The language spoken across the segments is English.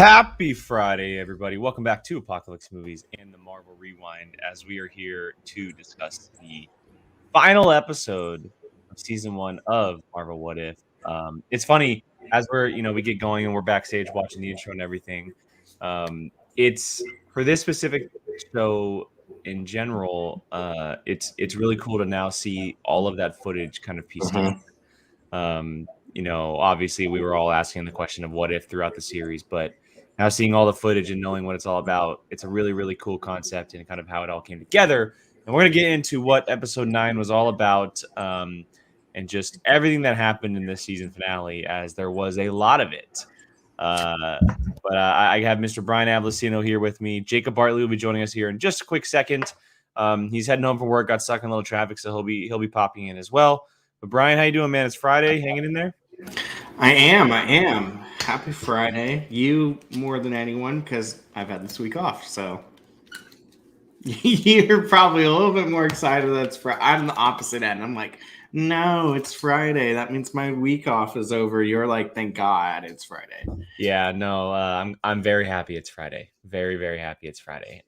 Happy Friday, everybody. Welcome back to Apocalypse Movies and the Marvel Rewind as we are here to discuss the final episode of season 1 of Marvel What If. It's funny as we get going and we're backstage watching the intro and everything. It's for this specific show in general, it's really cool to now see all of that footage kind of pieced together. Obviously we were all asking the question of what if throughout the series, but now seeing all the footage and knowing what it's all about, it's a really, really cool concept and kind of how it all came together. And we're going to get into what episode 9 was all about, and just everything that happened in this season finale, as there was a lot of it. But I have Mr. Brian Avlicino here with me. Jacob Bartley will be joining us here in just a quick second. He's heading home from work, got stuck in a little traffic, so he'll be popping in as well. But Brian, how you doing, man? It's Friday. Hanging in there? I am. Happy Friday. You more than anyone, because I've had this week off. So you're probably a little bit more excited that it's Friday. I'm the opposite end. I'm like, no, it's Friday. That means my week off is over. You're like, thank God it's Friday. Yeah, no, I'm very happy it's Friday. Very, very happy it's Friday.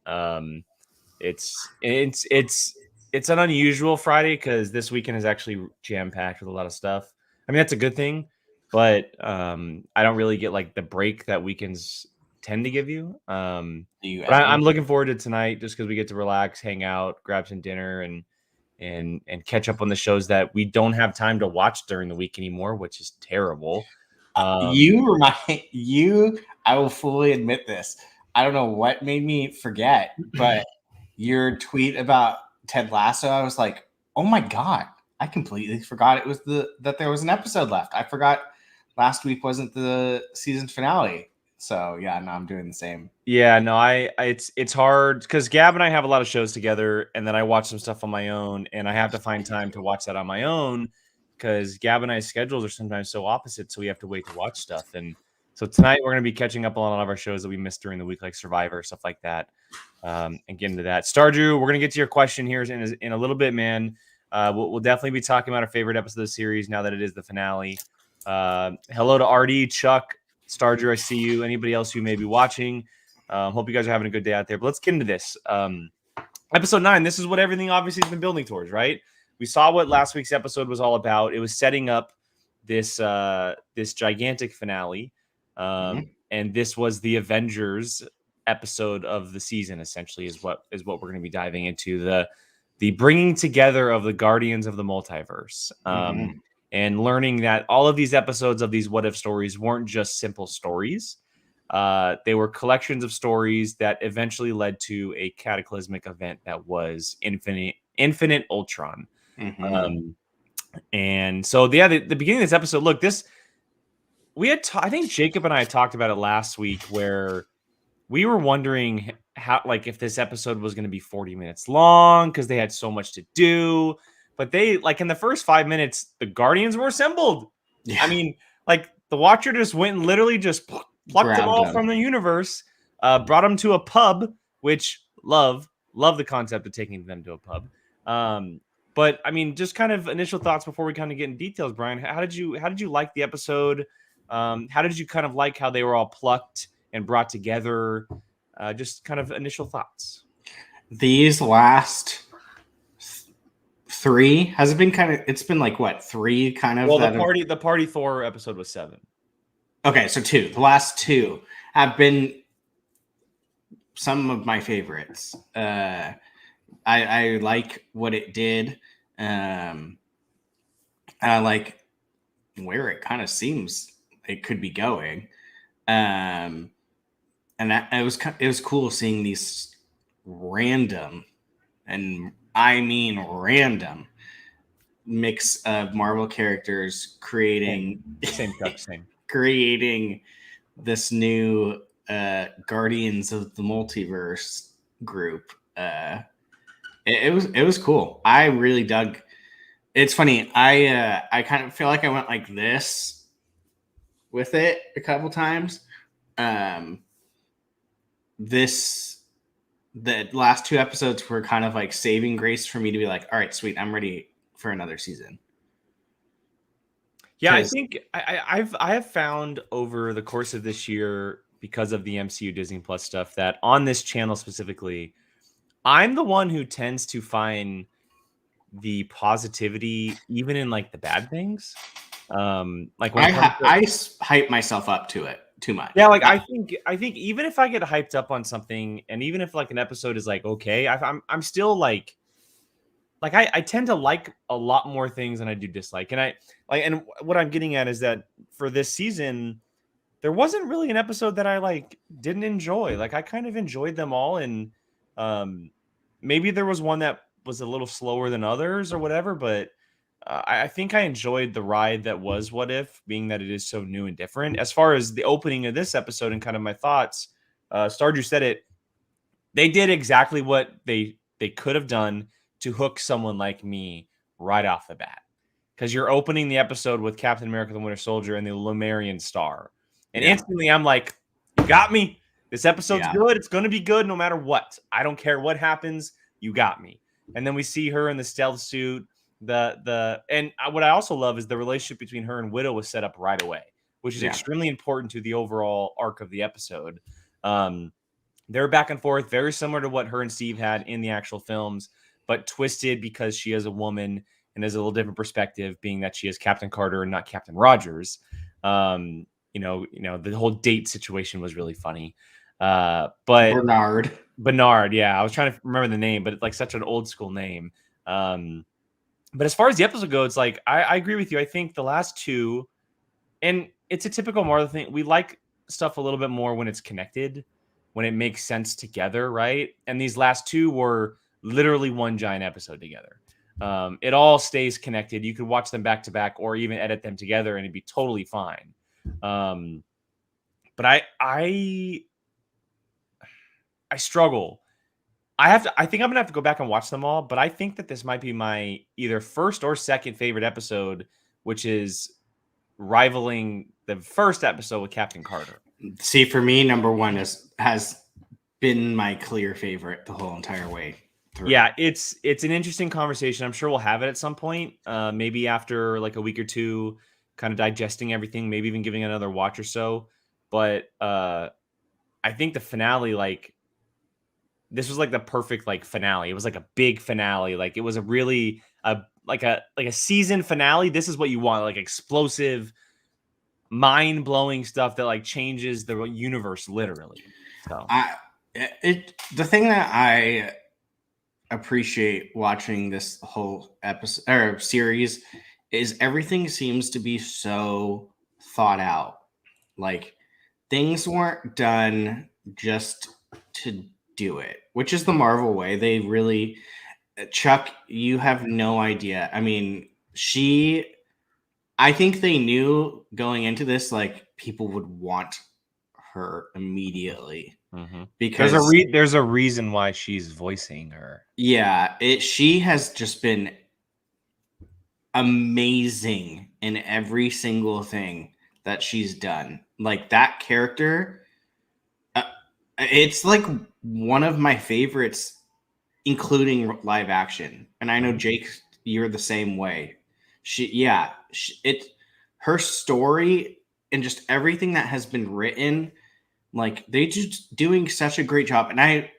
It's an unusual Friday because this weekend is actually jam-packed with a lot of stuff. I mean, that's a good thing, but I don't really get like the break that weekends tend to give you. But I'm looking forward to tonight just because we get to relax, hang out, grab some dinner, and catch up on the shows that we don't have time to watch during the week anymore, which is terrible. I will fully admit this. I don't know what made me forget, but your tweet about Ted Lasso, I was like, oh my God, I completely forgot that there was an episode left. I forgot last week wasn't the season finale. So yeah, no, I'm doing the same. Yeah, no, it's hard because Gab and I have a lot of shows together, and then I watch some stuff on my own, and I have to find time to watch that on my own because Gab and I's schedules are sometimes so opposite, so we have to wait to watch stuff. And so tonight we're going to be catching up on a lot of our shows that we missed during the week, like Survivor, stuff like that, and get into that. Stardew, we're going to get to your question here in a little bit, man. We'll definitely be talking about our favorite episode of the series now that it is the finale. Hello to RD, Chuck, Stardew, I see you. Anybody else who may be watching? Hope you guys are having a good day out there. But let's get into this. Episode 9, this is what everything obviously has been building towards, right? We saw what last week's episode was all about. It was setting up this gigantic finale. And this was the Avengers episode of the season, essentially, is what we're going to be diving into. The bringing together of the Guardians of the Multiverse. And learning that all of these episodes of these what if stories weren't just simple stories. They were collections of stories that eventually led to a cataclysmic event that was Infinite Ultron. And so, yeah, the beginning of this episode, look, I think Jacob and I talked about it last week where we were wondering how, like, if this episode was going to be 40 minutes long because they had so much to do. But they, like, in the first 5 minutes, the Guardians were assembled. Yeah. I mean, like, the Watcher just went and literally just plucked them all from the universe, brought them to a pub, which love the concept of taking them to a pub. But I mean, just kind of initial thoughts before we kind of get in details, Brian. How did you like the episode? How did you kind of like how they were all plucked and brought together? Just kind of initial thoughts. These last 3 has it been kind of? It's been like what 3 kind of? Well, the party Thor episode was 7. Okay, so 2. The last 2 have been some of my favorites. I like what it did. I like where it kind of seems it could be going. And it was cool seeing these random, and I mean random, mix of Marvel characters creating creating this new Guardians of the Multiverse group. It was cool. I really dug. It's funny. I kind of feel like I went like this with it a couple times. The last 2 episodes were kind of like saving grace for me to be like, all right, sweet, I'm ready for another season. Yeah, I think I have found over the course of this year because of the MCU Disney Plus stuff that on this channel specifically, I'm the one who tends to find the positivity even in like the bad things. Like when it comes to I hype myself up to it too much. yeah, like I think even if I get hyped up on something, and even if like an episode is like okay, I'm still like I tend to like a lot more things than I do dislike, and I like and what I'm getting at is that for this season, there wasn't really an episode that I like didn't enjoy. Like I kind of enjoyed them all, and um, maybe there was one that was a little slower than others or whatever, but I think I enjoyed the ride that was What If, being that it is so new and different. As far as the opening of this episode and kind of my thoughts, Stardew said it. They did exactly what they could have done to hook someone like me right off the bat, because you're opening the episode with Captain America: The Winter Soldier and the Lemurian Star, and Yeah. instantly I'm like, "You got me. This episode's Yeah. good. It's going to be good no matter what. I don't care what happens. You got me." And then we see her in the stealth suit. What I also love is the relationship between her and Widow was set up right away, which is Yeah. extremely important to the overall arc of the episode. They're back and forth, very similar to what her and Steve had in the actual films, but twisted because she is a woman and has a little different perspective, being that she is Captain Carter and not Captain Rogers. The whole date situation was really funny. But Bernard, yeah, I was trying to remember the name, but it's like such an old school name. But as far as the episode goes, like I agree with you. I think the last two, and it's a typical Marvel thing. We like stuff a little bit more when it's connected, when it makes sense together, right? And these last two were literally one giant episode together. It all stays connected. You could watch them back to back, or even edit them together, and it'd be totally fine. But I struggle. I think I'm gonna have to go back and watch them all. But I think that this might be my either first or second favorite episode, which is rivaling the first episode with Captain Carter. See, for me, number one has been my clear favorite the whole entire way through. Yeah, it's an interesting conversation. I'm sure we'll have it at some point. Maybe after like a week or two, kind of digesting everything, maybe even giving it another watch or so. But I think the finale, like this was like the perfect like finale. It was like a big finale. Like it was a really like a season finale. This is what you want, like explosive, mind-blowing stuff that like changes the universe literally. So the thing that I appreciate watching this whole episode or series is everything seems to be so thought out. Like things weren't done just to do it, which is the Marvel way. They really, Chuck, you have no idea. I mean, I think they knew going into this, like people would want her immediately because there's a reason why she's voicing her. Yeah, she has just been amazing in every single thing that she's done. Like that character, it's like one of my favorites, including live action. And I know Jake, you're the same way. Her story and just everything that has been written, like they just doing such a great job. And I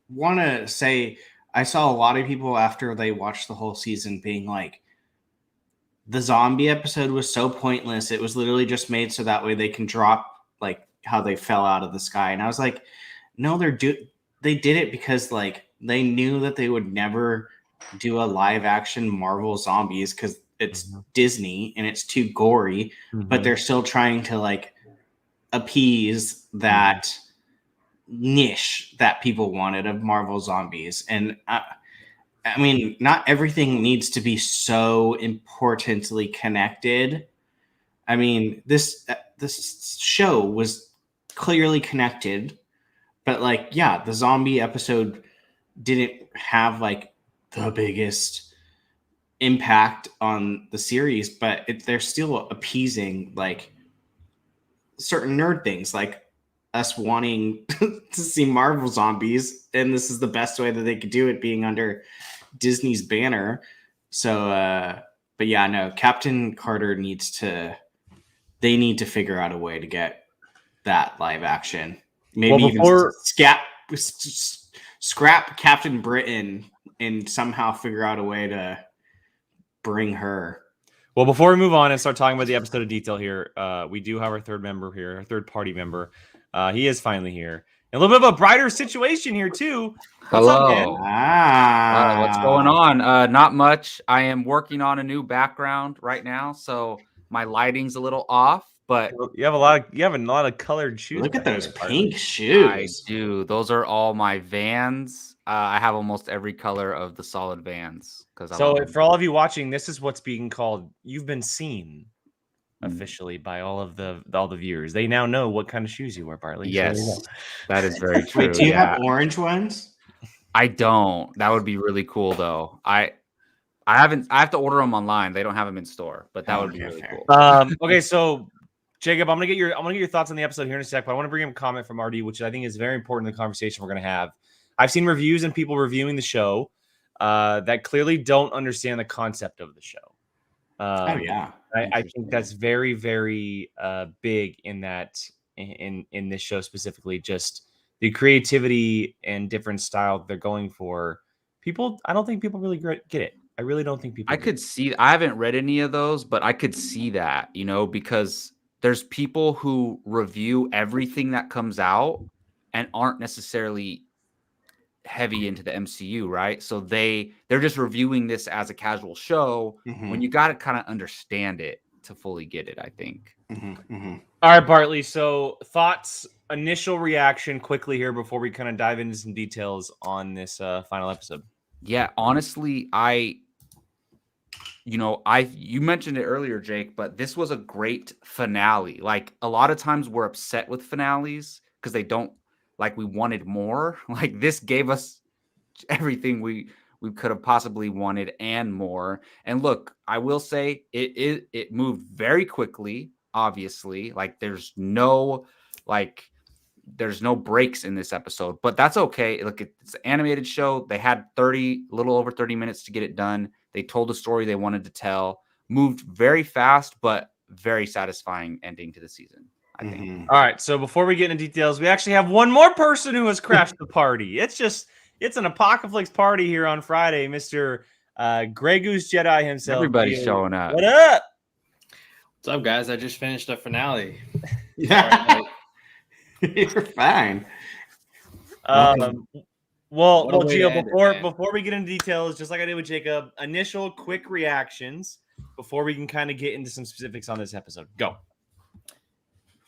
want to say I saw a lot of people after they watched the whole season being like, the zombie episode was so pointless. It was literally just made so that way they can drop like how they fell out of the sky. And I was like, no, they did it because like they knew that they would never do a live action Marvel zombies because it's Disney and it's too gory, but they're still trying to like appease that niche that people wanted of Marvel zombies. And I mean, not everything needs to be so importantly connected. I mean, this show was clearly connected, but like, yeah, the zombie episode didn't have like the biggest impact on the series, but they're still appeasing like certain nerd things, like us wanting to see Marvel zombies, and this is the best way that they could do it, being under Disney's banner. So but yeah, no, Captain Carter they need to figure out a way to get that live action. Maybe Well, even scrap Captain Britain and somehow figure out a way to bring her. Well, before we move on and start talking about the episode of detail here, we do have our third member here, our third party member. He is finally here. And a little bit of a brighter situation here, too. What's up, man? What's going on? Not much. I am working on a new background right now, so my lighting's a little off. But you have a lot of colored shoes. Look at those pink shoes. I do. Those are all my Vans. I have almost every color of the solid Vans. So for all of you watching, this is what's being called. You've been seen officially by all the viewers. They now know what kind of shoes you wear, Bartley. Yes, so that is very true. Wait, do you have orange ones? I don't. That would be really cool, though. I have to order them online. They don't have them in store, but that would be really cool. Okay, so Jacob, I'm gonna get your thoughts on the episode here in a sec, but I want to bring up a comment from RD, which I think is very important in the conversation we're gonna have. I've seen reviews and people reviewing the show that clearly don't understand the concept of the show. I think that's very, very big in that in this show specifically. Just the creativity and different style they're going for. I don't think people really get it. I really don't think people. I haven't read any of those, but I could see that, because there's people who review everything that comes out and aren't necessarily heavy into the MCU, right? So they're just reviewing this as a casual show when you got to kind of understand it to fully get it, I think. All right, Bartley. So thoughts, initial reaction quickly here before we kind of dive into some details on this final episode. Yeah, honestly, you mentioned it earlier, Jake, but this was a great finale. Like a lot of times we're upset with finales because they don't, like, we wanted more. Like this gave us everything we could have possibly wanted and more. And look, I will say it moved very quickly, obviously. Like there's no breaks in this episode, but that's okay. Look, it's an animated show. They had little over 30 minutes to get it done. They told the story they wanted to tell, moved very fast, but very satisfying ending to the season, I think. All right. So before we get into details, we actually have one more person who has crashed the party. It's an Apocalypse party here on Friday. Mr. Grey Goose Jedi himself. Everybody's showing up. What up? What's up, guys? I just finished the finale. Yeah. You're fine. Well, Gio, before we get into details, just like I did with Jacob, initial quick reactions before we can kind of get into some specifics on this episode. Go.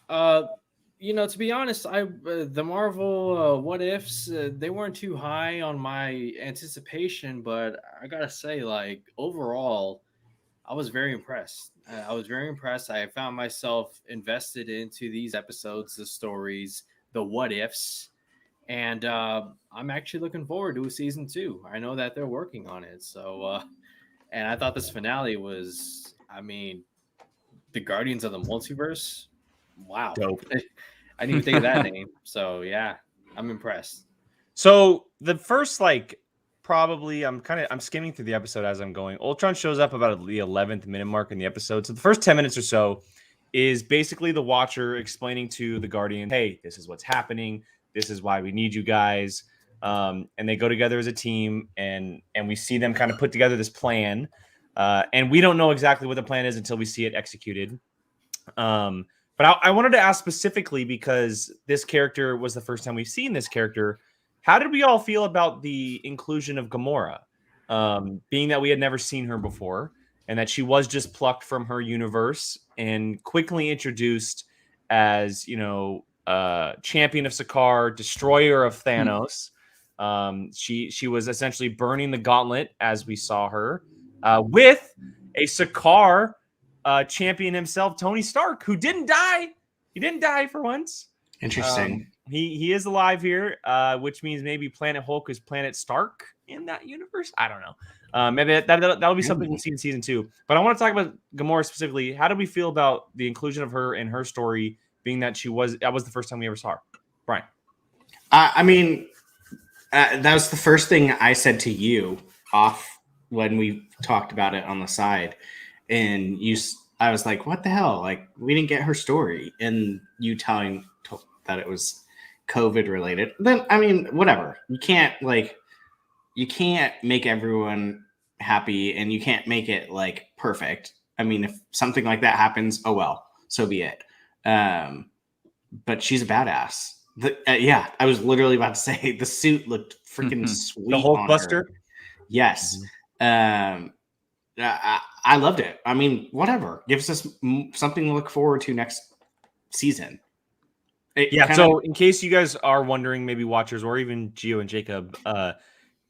To be honest, the Marvel what ifs they weren't too high on my anticipation, but I gotta say, like overall, I was very impressed. I found myself invested into these episodes, the stories, the what ifs, and I'm actually looking forward to a season 2. I know that they're working on it, so and I thought this finale was, the Guardians of the Multiverse. Wow, dope. I didn't even think of that name. So yeah, I'm impressed. So the first, probably I'm skimming through the episode as I'm going. Ultron shows up about the 11th minute mark in the episode. So the first 10 minutes or so is basically the Watcher explaining to the Guardian, hey, this is what's happening. This is why we need you guys. And they go together as a team, and we see them kind of put together this plan. And we don't know exactly what the plan is until we see it executed. But I wanted to ask specifically, because this character was the first time we've seen this character. How did we all feel about the inclusion of Gamora? Being that we had never seen her before and that she was just plucked from her universe and quickly introduced as, champion of Sakaar, destroyer of Thanos. She was essentially burning the gauntlet as we saw her with a Sakaar champion himself, Tony Stark, who didn't die. He didn't die for once. Interesting. He is alive here, which means maybe Planet Hulk is Planet Stark in that universe. I don't know. Maybe that'll be something we'll see in season 2. But I want to talk about Gamora specifically. How did we feel about the inclusion of her in her story, being that that was the first time we ever saw her? Brian. That was the first thing I said to you off when we talked about it on the side. And I was like, what the hell? Like, we didn't get her story. And you telling that it was COVID related. Then, I mean, whatever. You can't make everyone happy, and you can't make it like perfect. I mean, if something like that happens, oh well, so be it. But she's a badass. Yeah, I was literally about to say the suit looked freaking sweet. The Hulk on Buster. her. Yes. I loved it. I mean, whatever. Gives us something to look forward to next season. So in case you guys are wondering, maybe watchers or even Gio and Jacob,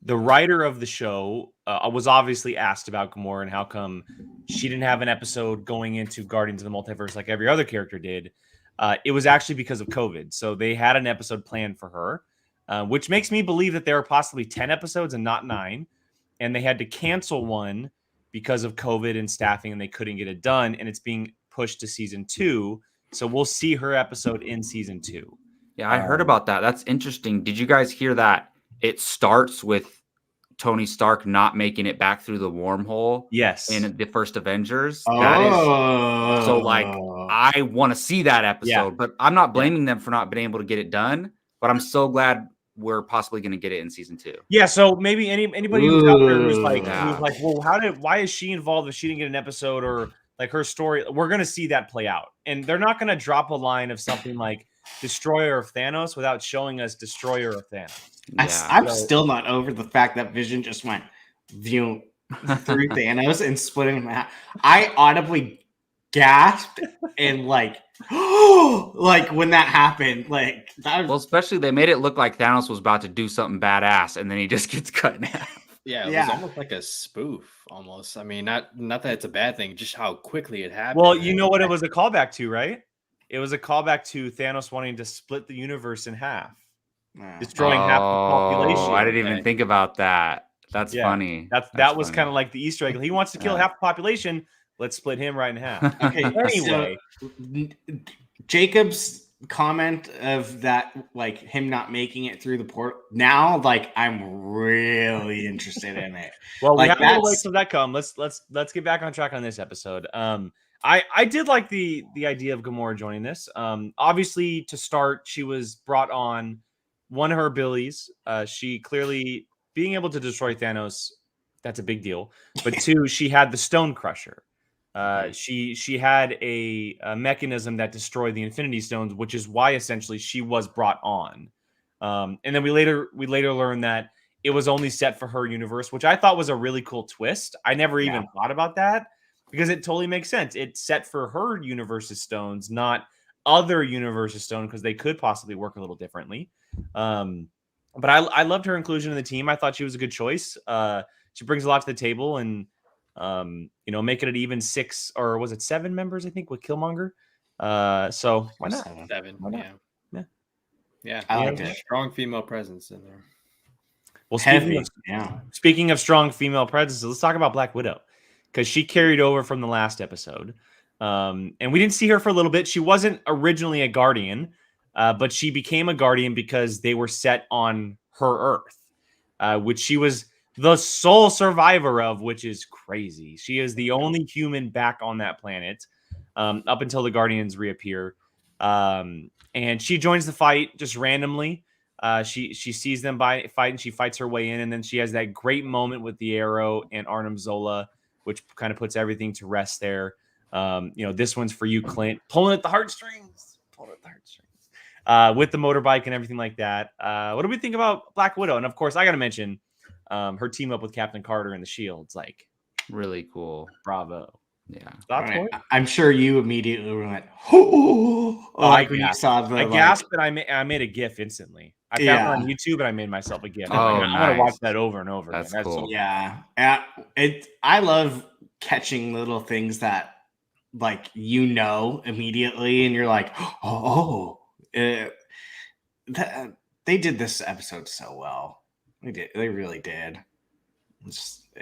the writer of the show was obviously asked about Gamora and how come she didn't have an episode going into Guardians of the Multiverse like every other character did. It was actually because of COVID. So they had an episode planned for her, which makes me believe that there are possibly 10 episodes and not 9. And they had to cancel one because of COVID and staffing, and they couldn't get it done. And it's being pushed to season 2. So we'll see her episode in season 2. Yeah, I heard about that. That's interesting. Did you guys hear that? It starts with Tony Stark not making it back through the wormhole. Yes. In the first Avengers. Oh. That is so like I want to see that episode, but I'm not blaming them for not being able to get it done. But I'm so glad we're possibly going to get it in season 2. Yeah, so maybe anybody who's out there who's like, well, why is she involved if she didn't get an episode, or like her story? We're going to see that play out, and they're not going to drop a line of something like Destroyer of Thanos without showing us Destroyer of Thanos. Yeah. I'm still not over the fact that Vision just went through Thanos and split him in half. I audibly gasped and like when that happened, like that was... Well, especially they made it look like Thanos was about to do something badass, and then he just gets cut in half. Yeah, it was almost like a spoof, almost. I mean, not that it's a bad thing, just how quickly it happened. Well, you know what it was a callback to, right? It was a callback to Thanos wanting to split the universe in half, destroying half the population. I didn't even think about that. That's funny. That was kind of like the Easter egg. He wants to kill half the population. Let's split him right in half. Okay. Anyway, so Jacob's comment of that, like him not making it through the port. Now, like I'm really interested in it. Well, we have to wait till that comes. Let's get back on track on this episode. I did like the idea of Gamora joining this. Obviously, to start, she was brought on. One of her abilities, she clearly being able to destroy Thanos. That's a big deal. But 2, she had the Stone Crusher. She had a mechanism that destroyed the Infinity Stones, which is why essentially she was brought on. And then we later learned that it was only set for her universe, which I thought was a really cool twist. I never even thought about that because it totally makes sense. It's set for her universe's stones, not other universe's stone, because they could possibly work a little differently. But I loved her inclusion in the team. I thought she was a good choice. She brings a lot to the table, and making it even 6, or was it 7 members, I think, with Killmonger. So why not? 7. Why not? Yeah. I liked it. Strong female presence in there. Well, speaking of strong female presence, let's talk about Black Widow, because she carried over from the last episode. And we didn't see her for a little bit. She wasn't originally a Guardian, but she became a Guardian because they were set on her Earth, which she was the sole survivor of, which is crazy. She is the only human back on that planet up until the Guardians reappear. And she joins the fight just randomly. She sees them fight, and she fights her way in. And then she has that great moment with the arrow and Arnim Zola, which kind of puts everything to rest there. This one's for you, Clint. Pulling at the heartstrings. With the motorbike and everything like that. What do we think about Black Widow? And of course, I got to mention her team up with Captain Carter and the Shield. It's like really cool. Bravo. Yeah. Right. I'm sure you immediately went, oh, like when you saw the. I gasped, and I made a GIF instantly. I found it on YouTube, and I made myself a GIF. I'm going to watch that over and over. That's again. cool. Yeah. I love catching little things that, like, immediately, and you're like, they did this episode so well. They really did.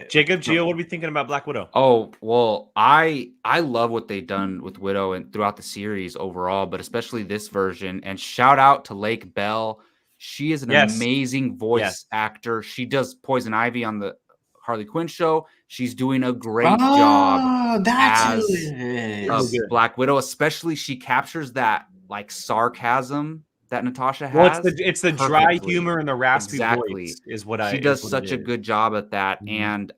Jacob, Gio, what are we thinking about Black Widow? Oh, well, I love what they've done with Widow and throughout the series overall, but especially this version. And shout out to Lake Bell. She is an amazing voice actor. She does Poison Ivy on the Harley Quinn show. She's doing a great job That's as who it of is. good. Black Widow, especially she captures that like sarcasm that Natasha has. Well, it's the dry perfectly. humor and the raspy Exactly. voice is what She does such a good job at that. Mhm. And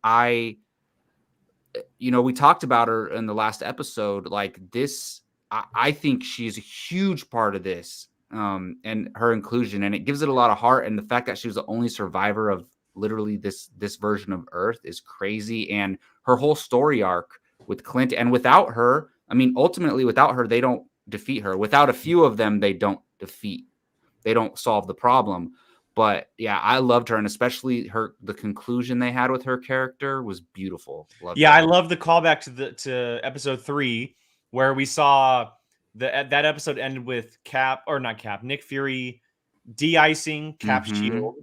we talked about her in the last episode. Like this, I think she's a huge part of this, and her inclusion, and it gives it a lot of heart. And the fact that she was the only survivor of literally this version of Earth is crazy. And her whole story arc with Clint, and without her, I mean, ultimately, without her, they don't defeat her. Without a few of them, they don't solve the problem. But yeah, I loved her, and especially the conclusion they had with her character was beautiful. Loved Yeah, it. I love the callback to episode 3, where we saw that episode ended with Nick Fury de-icing Cap's Mhm. shield,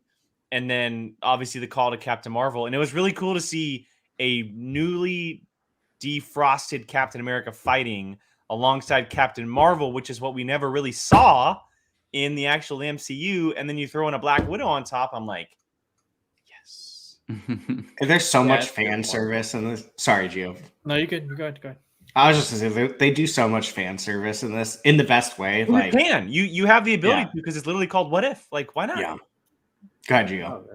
and then obviously the call to Captain Marvel, and it was really cool to see a newly defrosted Captain America fighting alongside Captain Marvel, which is what we never really saw in the actual MCU. And then you throw in a Black Widow on top. I'm like, yes. And there's so Yeah, much it's a good fan one. service in this. Sorry, Gio. No, you can go ahead. I was just gonna say they do so much fan service in this in the best way. Well, Like, you can. You have the ability Yeah. to, because it's literally called What If. Like, why not? yeah. Go ahead, Gio. Oh,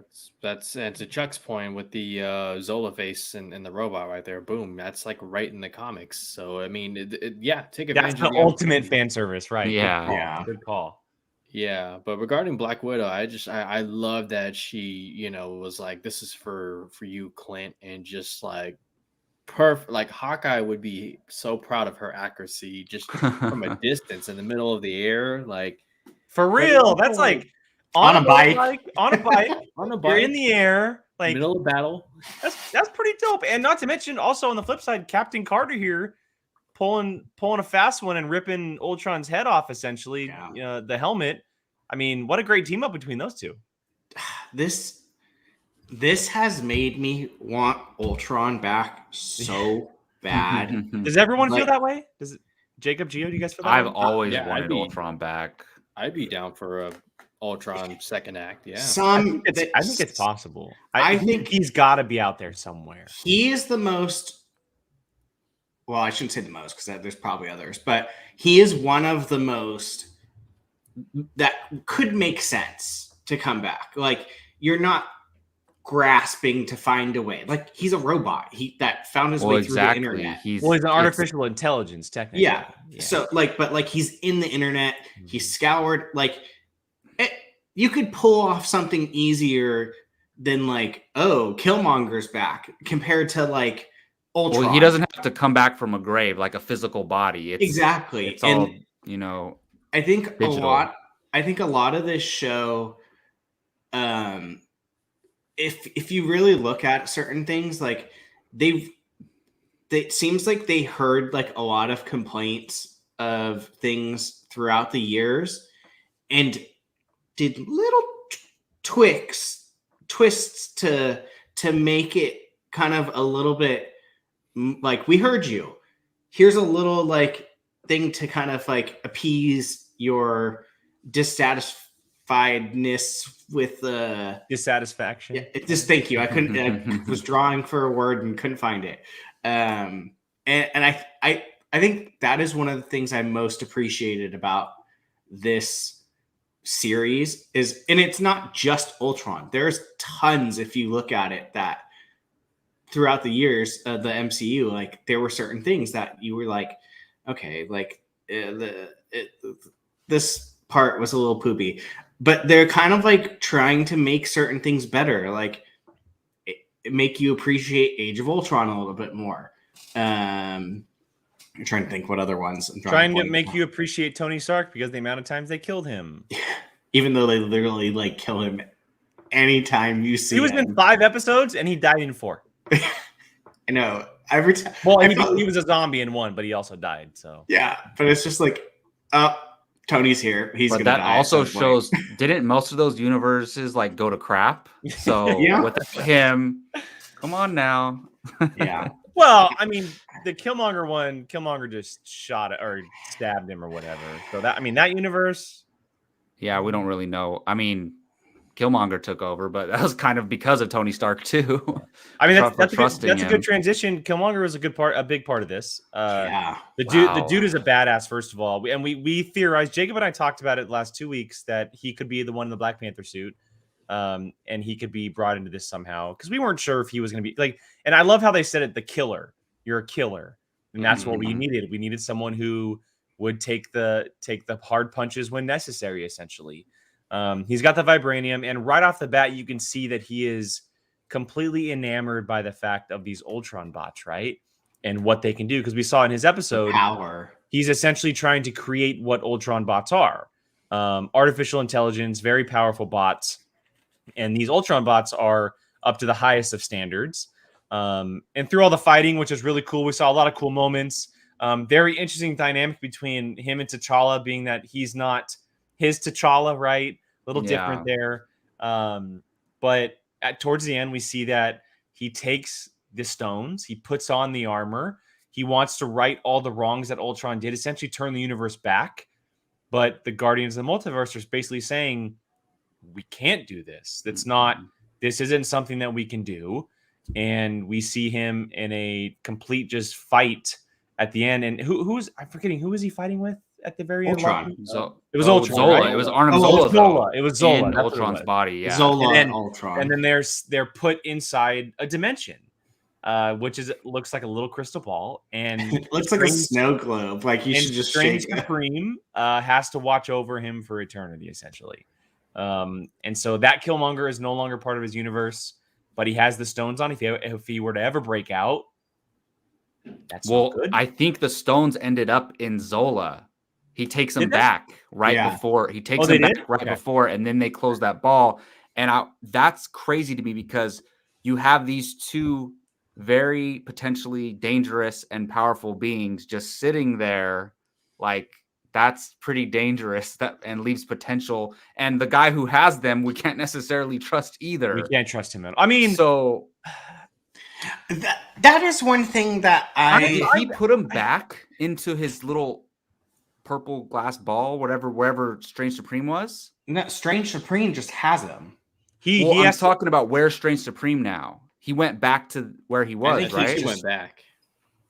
that's and to Chuck's point with the Zola face and the robot right there. Boom, that's like right in the comics. So I mean, yeah, take That's advantage. the of the ultimate opportunity. fan service, right? Yeah. Good call. Yeah. Good call. Yeah, but regarding Black Widow, I love that she was like, this is for you, Clint, and just like perfect. Like Hawkeye would be so proud of her accuracy just from a distance in the middle of the air, like For But real. also, That's like On a bike. on a bike. on a You're bike in the air. Like, middle of battle. that's pretty dope. And not to mention, also on the flip side, Captain Carter here pulling a fast one and ripping Ultron's head off, essentially. Yeah. The helmet. I mean, what a great team up between those two. This has made me want Ultron back so bad. Does everyone feel Like- that way? Does it, Jacob, Gio, do you guys feel that I've way? always Yeah, I'd wanted be- Ultron back. I'd be down for a Ultron second act. Yeah, I think it's possible. I think he's got to be out there somewhere. He is the most. Well, I shouldn't say the most because there's probably others, but he is one of the most that could make sense to come back. Like, you're not grasping to find a way. Like, he's a robot. That found his way through the internet. He's Well, he's an it's- artificial intelligence, technically. Yeah. So, but he's in the internet. He's scoured. Like, you could pull off something easier than like, oh, Killmonger's back compared to like Ultron. Well, he doesn't have to come back from a grave like a physical body. It's exactly. It's And all I think digital. a lot of this show, if you really look at certain things, like it seems like they heard like a lot of complaints of things throughout the years and did little twists to make it kind of a little bit like, we heard you. Here's a little like thing to kind of like appease your dissatisfiedness with Dissatisfaction. yeah, just thank you. I couldn't. I was drawing for a word and couldn't find it. And I think that is one of the things I most appreciated about this series is, and it's not just Ultron. There's tons, if you look at it, that throughout the years of the MCU, like there were certain things that you were like, okay, like this part was a little poopy, but they're kind of like trying to make certain things better, like make you appreciate Age of Ultron a little bit more. I'm trying to think what other ones. I'm Trying to make you appreciate Tony Stark because the amount of times they killed him. even though they literally like kill him anytime you see He was him. in 5 episodes and he died in 4. I know every time. Well, he was a zombie in 1, but he also died. So Yeah, but it's just like, Tony's here. He's But gonna that die at also some point. shows, didn't most of those universes like go to crap? So Yeah. with him, come on now. Yeah, well, I mean, the Killmonger one, Killmonger just shot it or stabbed him or whatever. So that universe. Yeah, we don't really know. I mean, Killmonger took over, but that was kind of because of Tony Stark too. I mean, For trusting that's a him. good transition. Killmonger was a big part of this. Yeah. The dude is a badass. First of all, we theorized. Jacob and I talked about it the last 2 weeks that he could be the one in the Black Panther suit, and he could be brought into this somehow because we weren't sure if he was going to be like. And I love how they said it: the killer. You're a killer, and that's what we needed. We needed someone who would take the hard punches when necessary. Essentially, he's got the vibranium, and right off the bat, you can see that he is completely enamored by the fact of these Ultron bots, right? And what they can do. Because we saw in his episode, Power. He's essentially trying to create what Ultron bots are. Artificial intelligence, very powerful bots. And these Ultron bots are up to the highest of standards. And through all the fighting, which is really cool, we saw a lot of cool moments. Very interesting dynamic between him and T'Challa, being that he's not his T'Challa, right? A little different there. But towards the end, we see that he takes the stones, he puts on the armor, he wants to right all the wrongs that Ultron did, essentially turn the universe back. But the Guardians of the Multiverse are basically saying, we can't do this. This isn't something that we can do. And we see him in a complete just fight at the end. And I'm forgetting, who was he fighting with at the very end? Ultron. It was Ultron. Zola. Right? It was Arnim Zola. Zola. It was Zola. In Ultron's body. Yeah. Zola and Ultron. And then they're put inside a dimension, which looks like a little crystal ball, and it looks like a snow globe. Like you should just Strange shake it. Supreme has to watch over him for eternity, essentially. And so that Killmonger is no longer part of his universe, but he has the stones on. If he were to ever break out, that's not good. I think the stones ended up in Zola. He takes them back before. He takes them back before, and then they close that ball. And that's crazy to me because you have these two very potentially dangerous and powerful beings just sitting there. Like, that's pretty dangerous and leaves potential. And the guy who has them, we can't necessarily trust either. We can't trust him at all. I mean, so that is one thing that did he put him back into his little purple glass ball, wherever Strange Supreme was? No, Strange Supreme just has him. I'm talking about where's Strange Supreme now. He went back to where he was, right? He went back.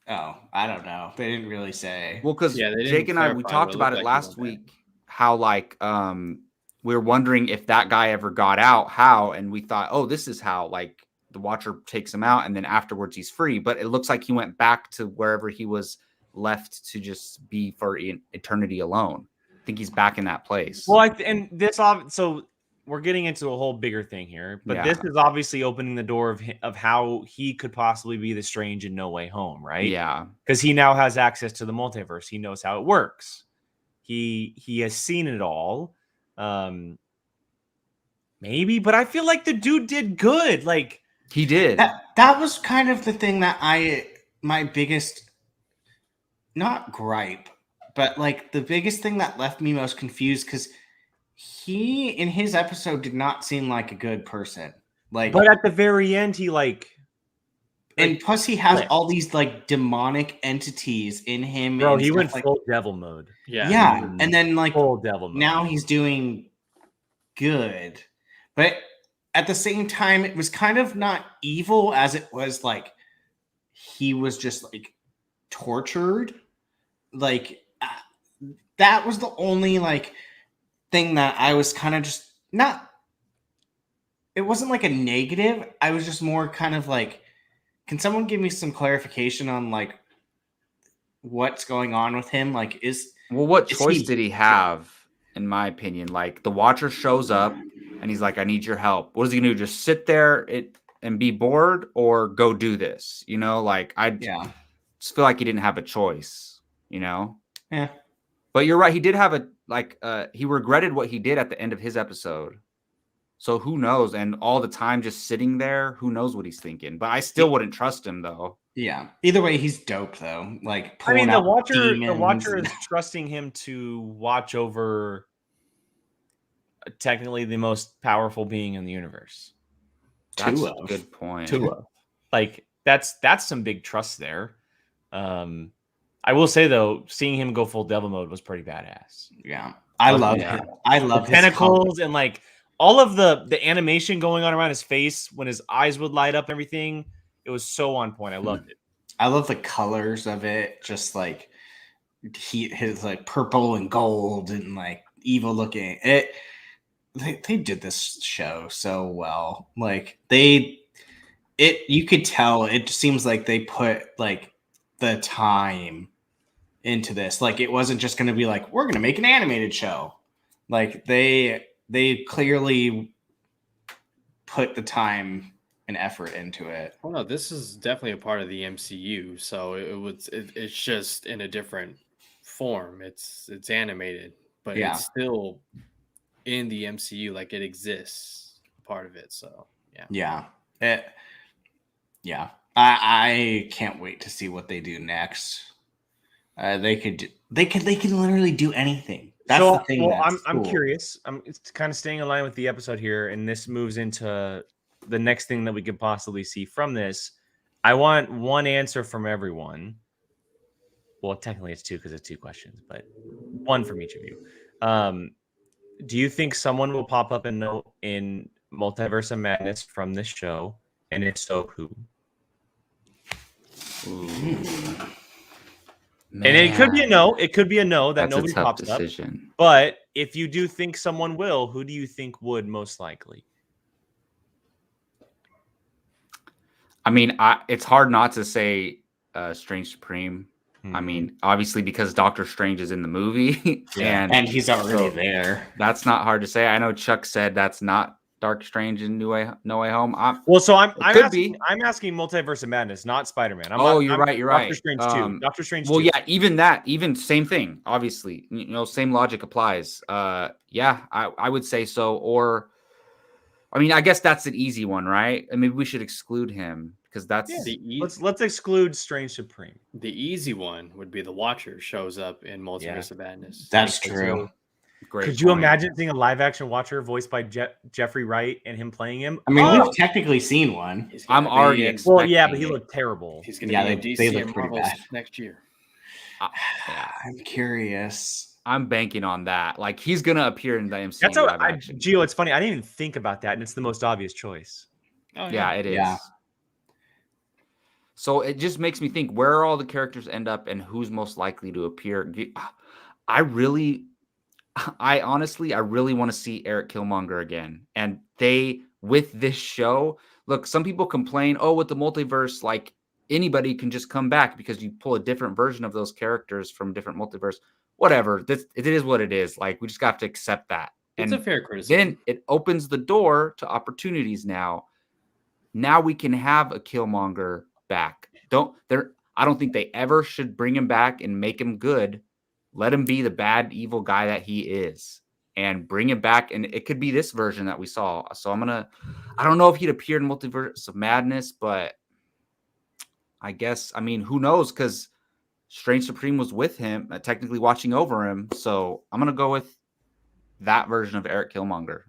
Oh, I don't know. They didn't really say. Well, because Jake and I, we talked about it last week, how like we were wondering if that guy ever got out, how, and we thought, oh, this is how, like the Watcher takes him out and then afterwards he's free. But it looks like he went back to wherever he was left to just be for eternity alone. I think he's back in that place. Well, so we're getting into a whole bigger thing here, but this is obviously opening the door of how he could possibly be the Strange in No Way Home, right? Yeah, because he now has access to the multiverse. He knows how it works. He has seen it all. Maybe, but I feel like the dude did good. Like he did. That was kind of the thing that my biggest, not gripe, but like the biggest thing that left me most confused, because he in his episode did not seem like a good person. Like, but at the very end, he and plus he has all these like demonic entities in him. Bro, he went full devil mode. Yeah, and then like full devil mode. Now he's doing good, but at the same time, it was kind of not evil as it was like he was just like tortured. Like that was the only like thing that I was kind of just not. It wasn't like a negative. I was just more kind of like, can someone give me some clarification on like what's going on with him? Like, what choice did he have? In my opinion, like the Watcher shows up and he's like, I need your help. What is he gonna do? Just sit there and be bored, or go do this? You know, like I just feel like he didn't have a choice, you know? Yeah. But you're right, he did have he regretted what he did at the end of his episode. So who knows? And all the time just sitting there, who knows what he's thinking? But I still wouldn't trust him though. Yeah. Either way, he's dope though. Like, I mean, the Watcher is trusting him to watch over technically the most powerful being in the universe. That's a good point. Like that's some big trust there. I will say though, seeing him go full devil mode was pretty badass. Yeah, I love it. I love the tentacles and like all of the animation going on around his face when his eyes would light up and everything, it was so on point. I loved it. I love the colors of it, just like his like purple and gold and like evil looking. They did this show so well. Like you could tell it seems like they put like the time into this. Like it wasn't just going to be like, we're going to make an animated show. Like they clearly put the time and effort into it. Well, no, this is definitely a part of the MCU, so it's just in a different form. It's animated, but Yeah. it's still in the MCU, like it exists, part of it. So Yeah. I can't wait to see what they do next. They can literally do anything. That's the thing. Well, that's I'm cool. curious. It's kind of staying in line with the episode here, and this moves into the next thing that we could possibly see from this. I want one answer from everyone. Well, technically it's two because it's 2 questions, but one from each of you. Do you think someone will pop up in Multiverse of Madness from this show? And if so, who? And it could be a no. It could be a no that That's nobody a tough pops decision. up. But if you do think someone will, who do you think would most likely? I mean, it's hard not to say Strange Supreme. I mean, obviously because Doctor Strange is in the movie, and he's already there. That's not hard to say. I know Chuck said that's not Dark Strange in No Way Home. I'm asking Multiverse of Madness, not Spider-Man. You're right. Doctor Strange too. Doctor Strange. Well, too. yeah, even same thing. Obviously, same logic applies. I would say so. Or, I mean, I guess that's an easy one, right? I mean, we should exclude him because that's let's exclude Strange Supreme. The easy one would be the Watcher shows up in Multiverse of Madness. That's true. Great Could you imagine seeing a live action Watcher voiced by Jeffrey Wright and him playing him? I mean, we've technically seen one. I'm already expecting. Well, yeah, but he looked terrible. He's going to be in DC and Marvel next year. I'm curious. I'm banking on that. Like he's going to appear in the MCU. That's how Gio. It's funny. I didn't even think about that, and it's the most obvious choice. Oh, yeah, it is. Yeah. So it just makes me think where all the characters end up and who's most likely to appear. I honestly want to see Eric Killmonger again. And with this show, look, some people complain, with the multiverse, like anybody can just come back because you pull a different version of those characters from different multiverse. Whatever. It is what it is. Like, we just got to accept that. It's a fair criticism. Then it opens the door to opportunities now. Now we can have a Killmonger back. I don't think they ever should bring him back and make him good. Let him be the bad, evil guy that he is and bring him back. And it could be this version that we saw. So I don't know if he'd appeared in Multiverse of Madness, but I guess, I mean, who knows? Because Strange Supreme was with him, technically watching over him. So I'm going to go with that version of Eric Killmonger,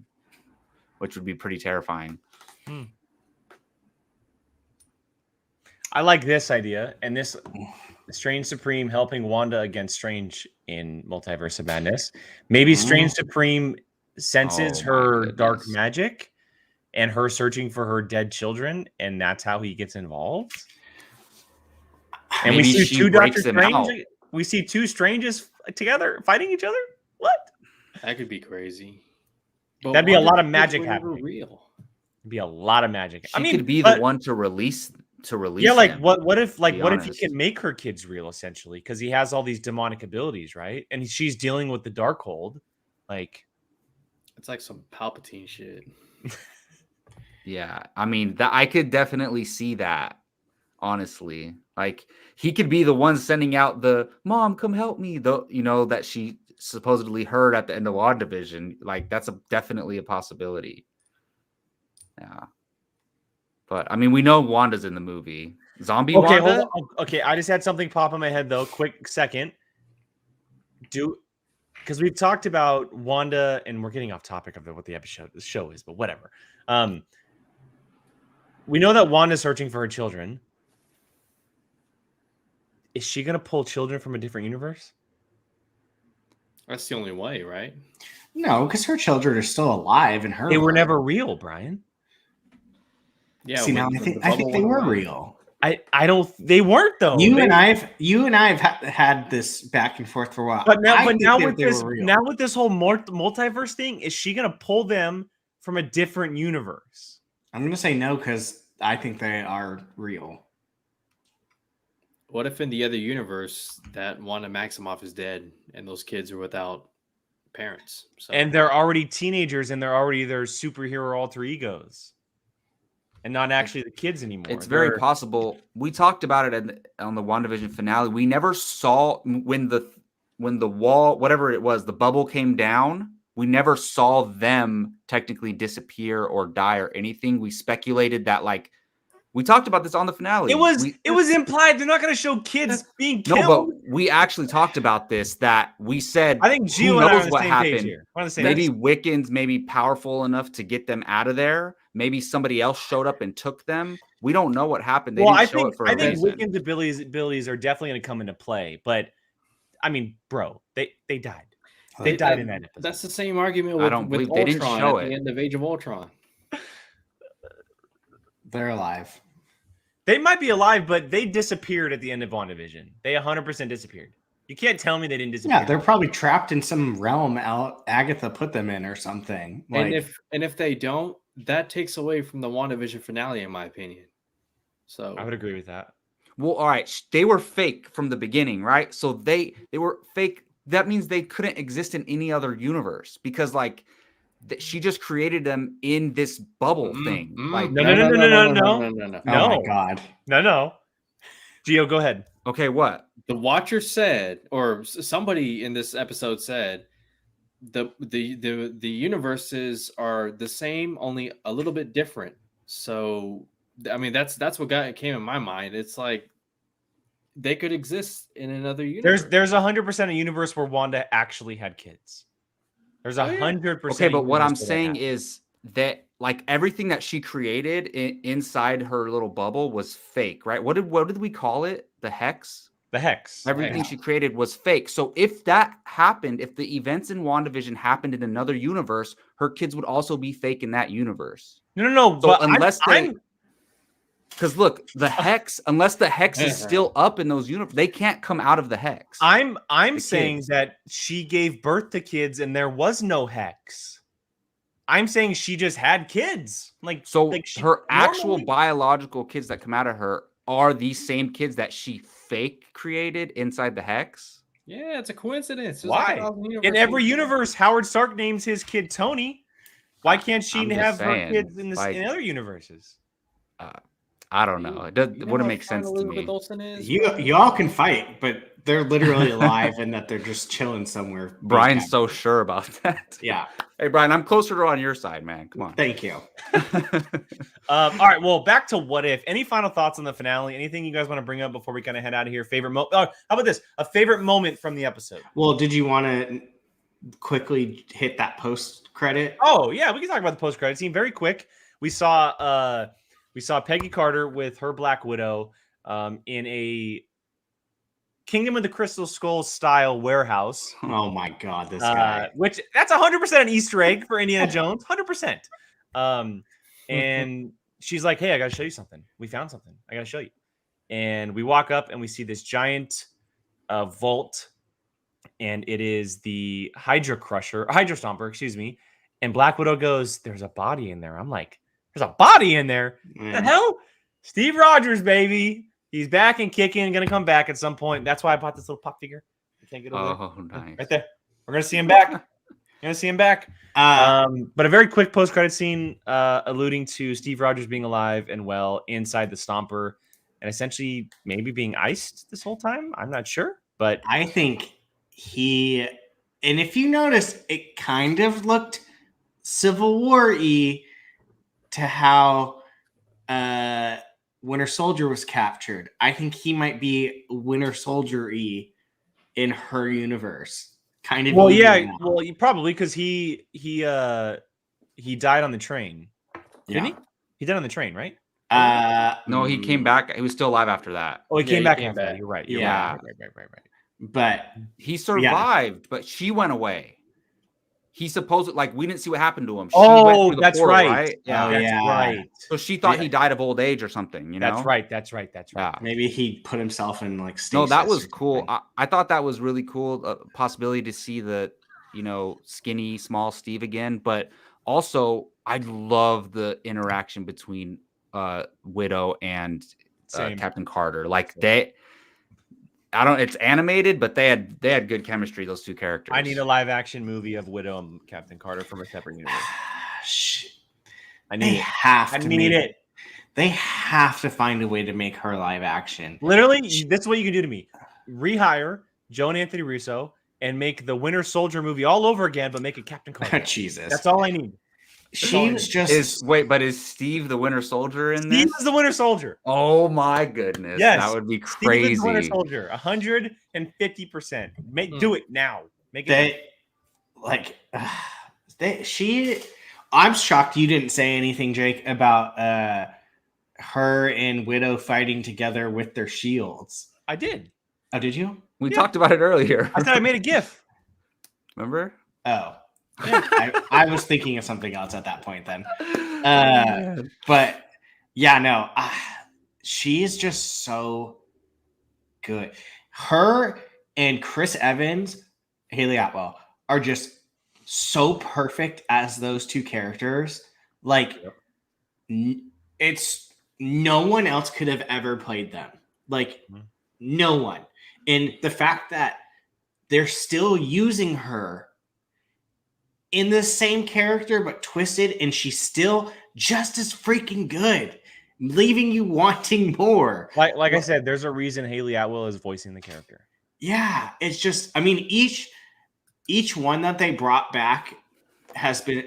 which would be pretty terrifying. I like this idea, and this Strange Supreme helping Wanda against Strange in Multiverse of Madness. Maybe Strange Supreme senses her dark magic and her searching for her dead children, and that's how he gets involved. And maybe we see two Doctor Strange. Out. We see two Stranges together fighting each other. What? That could be crazy. But that'd be a lot of magic happening. Real. It'd be a lot of magic. She could be the one to release. Yeah, like what if he can make her kids real essentially because he has all these demonic abilities, right? And she's dealing with the Darkhold, like it's like some Palpatine shit. Yeah, I mean I could definitely see that. Honestly, like he could be the one sending out the "Mom, come help me," that she supposedly heard at the end of WandaVision. Like that's definitely a possibility. Yeah. But I mean, we know Wanda's in the movie. Zombie Wanda. Hold on. Okay, I just had something pop in my head though. Quick second. Because we've talked about Wanda, and we're getting off topic of what the show is, but whatever. We know that Wanda's searching for her children. Is she gonna pull children from a different universe? That's the only way, right? No, because her children are still alive in her. They were world. never real, Brian. Yeah. See, now when I think the bubble they went were away. real. I don't. They weren't though. You They- and I've had this back and forth for a while. But now, I think now they with this, were real. now with this whole multiverse thing, is she gonna pull them from a different universe? I'm gonna say no because I think they are real. What if in the other universe that Wanda Maximoff is dead and those kids are without parents? So And they're already teenagers, and they're already their superhero alter egos, and not actually the kids anymore. It's very They're- possible. We talked about it on the WandaVision finale. We never saw when the wall, whatever it was, the bubble came down. We never saw them technically disappear or die or anything. We speculated that, like, we talked about this on the finale. It was implied they're not going to show kids being no, killed. but we actually talked about this. That we said, I think Gio who and I are knows on the what same page happened? here. We're on the same Maybe page. Wiccans may be powerful enough to get them out of there. Maybe somebody else showed up and took them. We don't know what happened. They Well, didn't show it for a I think reason. Wiccan's abilities are definitely going to come into play. But I mean, bro, they died. They died in that episode. That's the same argument I with, don't with believe they Ultron didn't show at it. the end of Age of Ultron. They're alive. They might be alive, but they disappeared at the end of WandaVision. They 100% disappeared. You can't tell me they didn't disappear. Yeah, they're probably trapped in some realm Agatha put them in or something. Like, And if they don't, that takes away from the WandaVision finale, in my opinion. So I would agree with that. Well, all right, they were fake from the beginning, right? So they were fake. That means they couldn't exist in any other universe because, like, she just created them in this bubble thing. Like, No. oh my god. No. Gio, go ahead. okay, what? The Watcher said, or somebody in this episode said, the universes are the same, only a little bit different. So, I mean, that's what came in my mind. It's like they could exist in another universe. There's 100% a universe where Wanda actually had kids. There's 100%. Okay, but what I'm universe where that saying happened. is that, like, everything that she created inside her little bubble was fake, right? What did we call it? The hex? the Hex. Everything she created was fake. So if that happened, if the events in WandaVision happened in another universe, her kids would also be fake in that universe. No. So But unless I'm because look, the hex, unless the hex is still up in those universes, they can't come out of the hex. I'm The saying kids. that she gave birth to kids and there was no Hex. I'm saying she just had kids. So she her actual normally- biological kids that come out of her are these same kids that she fake created inside the hex. Yeah, it's a coincidence. There's Why? like 1,000 In universes. every universe, Howard Stark names his kid Tony. Why can't she I'm just have her saying, kids in like- in other universes? I don't know. It You know wouldn't how make fine sense to Elizabeth me. Olsen is, You bro? all can fight, but they're literally alive and that they're just chilling somewhere. Brian's so sure about that. Yeah. Hey, Brian, I'm closer on your side, man. Come on. Thank you. All right. Well, back to What If. Any final thoughts on the finale? Anything you guys want to bring up before we kind of head out of here? How about this? A favorite moment from the episode? Well, did you want to quickly hit that post credit? Oh yeah, we can talk about the post credit scene very quick. We saw Peggy Carter with her Black Widow in a Kingdom of the Crystal Skull style warehouse. Oh my god, this guy. Which that's 100% an Easter egg for Indiana Jones, 100%. And she's like, "Hey, I gotta show you something. We found something. I gotta show you." And we walk up and we see this giant vault, and it is the Hydra Stomper, excuse me. And Black Widow goes, "There's a body in there." I'm like, "There's a body in there? What the hell?" Steve Rogers, baby. He's back and kicking, gonna come back at some point. That's why I bought this little pop figure. You can't get over Oh, nice. right there. We're gonna see him back. But a very quick post-credit scene alluding to Steve Rogers being alive and well inside the Stomper, and essentially maybe being iced this whole time. I'm not sure, but I think and if you notice, it kind of looked Civil War-y to how Winter Soldier was captured. I think he might be Winter Soldier-y in her universe. Kind of. well, evil yeah, now. well, probably because he died on the train. Didn't he? He died on the train, right? No, he came back. He was still alive after that. Oh, he Yeah, came he back came after that. back. You're right. Yeah. Right. But He survived, but she went away. he supposed like we didn't see what happened to him. She Oh, went through the that's portal, right. Yeah. Oh, That's yeah. right. So she thought Yeah. he died of old age or something, you know? That's right. That's right. That's right. Yeah. Maybe he put himself in like stasis. No, that was or cool. something. I thought that was really cool. Possibility to see the, skinny, small Steve again. But also, I love the interaction between Widow and Same. Captain Carter. Like it's animated, but they had good chemistry. Those two characters. I need a live action movie of Widow and Captain Carter from a separate universe. Shit. I They need it. have I to need make it. They have to find a way to make her live action. Literally, this is what you can do to me. Rehire Joan Anthony Russo and make the Winter Soldier movie all over again, but make it Captain Carter. Jesus. That's all I need. She was just is Steve the Winter Soldier in Steve this? is the Winter Soldier. Oh my goodness. Yes. That would be Steve is the Winter crazy. Soldier. 150%. Do it now. Make it they like I'm shocked you didn't say anything, Jake, about her and Widow fighting together with their shields. I did. Oh, did you? We talked about it earlier. I said I made a GIF. Remember? Oh. Yeah. I was thinking of something else at that point then. Man. But yeah, no, she is just so good. Her and Chris Evans, Haley Atwell, are just so perfect as those two characters. Like, it's no one else could have ever played them. Like, no one. And the fact that they're still using her in the same character but twisted, and she's still just as freaking good, leaving you wanting more. Like I said, there's a reason Haley Atwell is voicing the character. Yeah, it's just, I mean, each one that they brought back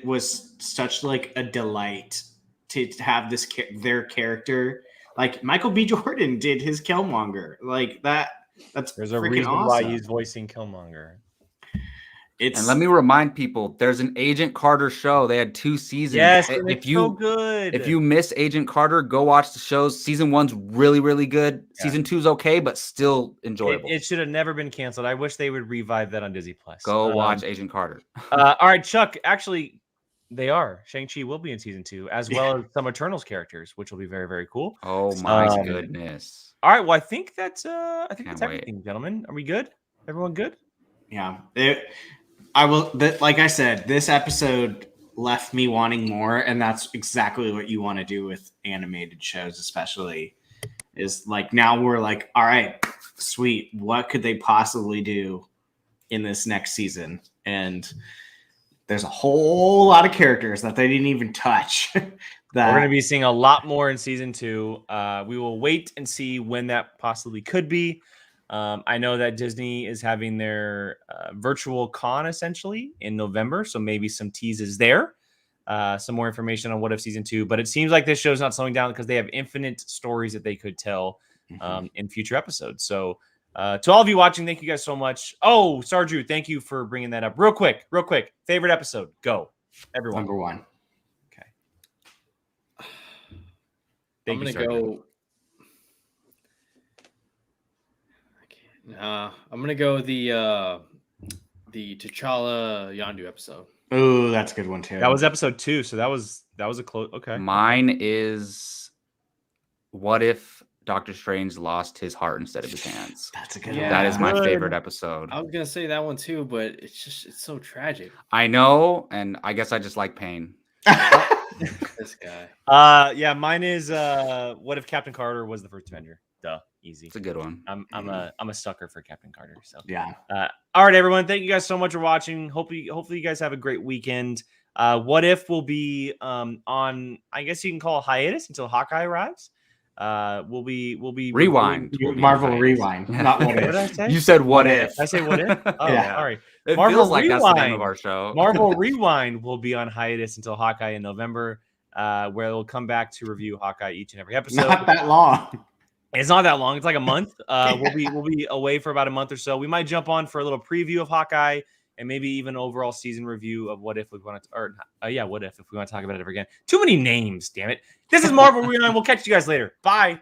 was such like a delight to have their character. Like Michael B. Jordan did his Killmonger, like that. That's There's a freaking reason awesome. why he's voicing Killmonger. And let me remind people, there's an Agent Carter show. They had 2 seasons. Yes, and it's so good. If you miss Agent Carter, go watch the shows. Season 1's really, really good. Yeah. Season 2's okay, but still enjoyable. It should have never been canceled. I wish they would revive that on Disney Plus. Go watch Agent Carter. All right, Chuck. Actually, they are. Shang-Chi will be in season 2, as well as some Eternals characters, which will be very, very cool. Oh my goodness! All right. Well, I think that's Can't that's wait. everything, gentlemen. Are we good? Everyone good? yeah, like I said, this episode left me wanting more, and that's exactly what you want to do with animated shows, especially. Is like now we're like, all right, sweet. What could they possibly do in this next season? And there's a whole lot of characters that they didn't even touch. We're going to be seeing a lot more in season 2. We will wait and see when that possibly could be. I know that Disney is having their virtual con essentially in November, so maybe some teases there. Some more information on What If Season 2. But it seems like this show's not slowing down because they have infinite stories that they could tell in future episodes. So to all of you watching, thank you guys so much. Oh, Sarju, thank you for bringing that up. Real quick. Favorite episode. Go. Everyone. Number 1. Okay. I'm going to go... I'm going to go the T'Challa Yondu episode. Oh, that's a good one too. That was episode 2, so that was a close. Okay. Mine is what if Doctor Strange lost his heart instead of his hands? That's a good Yeah. one. That is my Good. favorite episode. I was going to say that one too, but it's so tragic. I know, and I guess I just like pain. This guy. Yeah, mine is what if Captain Carter was the first Avenger? Duh, easy. It's a good one. I'm a sucker for Captain Carter. So Yeah. All right, everyone. Thank you guys so much for watching. Hopefully you guys have a great weekend. What If will be on, I guess you can call it hiatus until Hawkeye arrives. We'll be Rewind. Marvel Rewind. Not What What did I If. say? You said what if? Did I say what if? Oh, Yeah. All right. It Marvel feels like that's the name Rewind. of our show. Marvel Rewind will be on hiatus until Hawkeye in November, where we'll come back to review Hawkeye each and every episode. Not that long. It's not that long. It's like a month. We'll be away for about a month or so. We might jump on for a little preview of Hawkeye and maybe even overall season review of What If we want to, What If we want to talk about it ever again. Too many names, damn it. This is Marvel Rewind. We'll catch you guys later. Bye.